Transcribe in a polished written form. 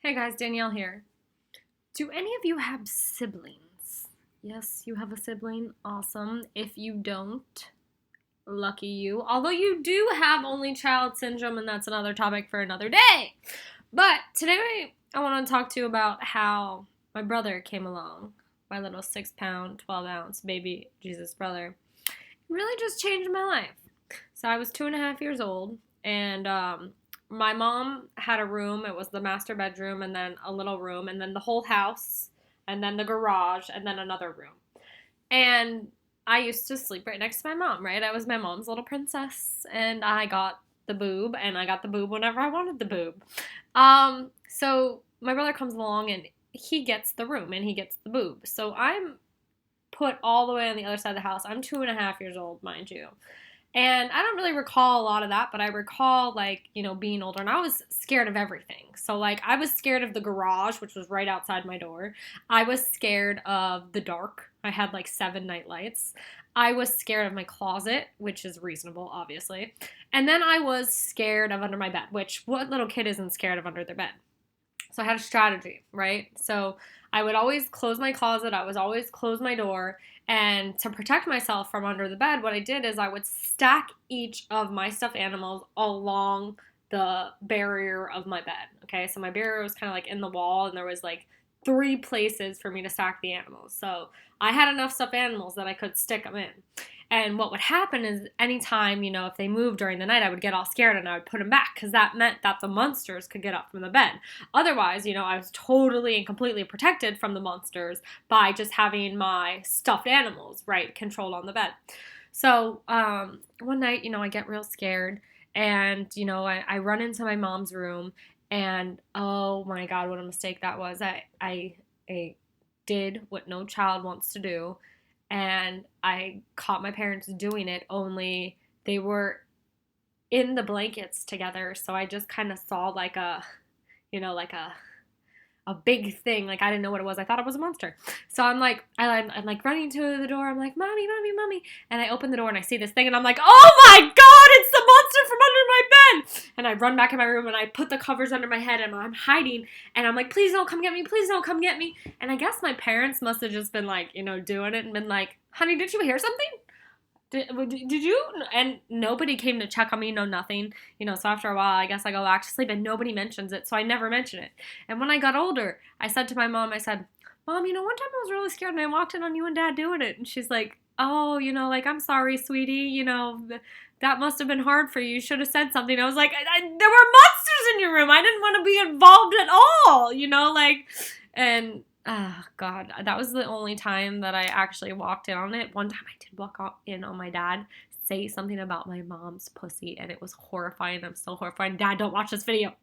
Hey guys, Danielle here. Do any of you have siblings? Yes, you have a sibling. Awesome. If you don't, lucky you. Although you do have only child syndrome, and that's another topic for another day. But today I want to talk to you about how my brother came along. My little 6 pound, 12 ounce baby Jesus brother. It really just changed my life. So I was 2.5 years old, and my mom had a room. It was the master bedroom, and then a little room, and then the whole house, and then the garage, and then another room. And I used to sleep right next to my mom, right? I was my mom's little princess, and I got the boob, and I got the boob whenever I wanted the boob. So my brother comes along, and he gets the room, and he gets the boob. So I'm put all the way on the other side of the house. I'm 2.5 years old, mind you. And I don't really recall a lot of that, but I recall, being older, and I was scared of everything. So, I was scared of the garage, which was right outside my door. I was scared of the dark. I had, 7 night lights. I was scared of my closet, which is reasonable, obviously. And then I was scared of under my bed, which what little kid isn't scared of under their bed? So I had a strategy, right? So I would always close my closet. I would always close my door. And to protect myself from under the bed, what I did is I would stack each of my stuffed animals along the barrier of my bed. Okay, so my barrier was kind of in the wall, and there was 3 places for me to stack the animals. So I had enough stuffed animals that I could stick them in. And what would happen is anytime, if they moved during the night, I would get all scared and I would put them back because that meant that the monsters could get up from the bed. Otherwise, I was totally and completely protected from the monsters by just having my stuffed animals, right, controlled on the bed. So one night, I get real scared and, I run into my mom's room and oh my God, what a mistake that was. I did what no child wants to do, and I caught my parents doing it, only they were in the blankets together. So I just kind of saw a big thing. I didn't know what it was. I thought it was a monster. So I'm running to the door. I'm like, mommy, mommy, mommy. And I open the door and I see this thing and I'm like, oh my God, it's the monster from under my bed. And I run back in my room and I put the covers under my head and I'm hiding. And I'm like, please don't come get me. Please don't come get me. And I guess my parents must have just been doing it and been like, honey, did you hear something? Did you? And nobody came to check on me, no nothing. So after a while, I guess I go back to sleep and nobody mentions it, so I never mention it. And when I got older, I said to my mom, I said, Mom, one time I was really scared and I walked in on you and Dad doing it. And she's like, oh, I'm sorry, sweetie. That must have been hard for you. You should have said something. I was like, there were monsters in your room. I didn't want to be involved at all, and oh, God, that was the only time that I actually walked in on it. One time I did walk in on my dad, say something about my mom's pussy, and it was horrifying. I'm still horrified. Dad, don't watch this video.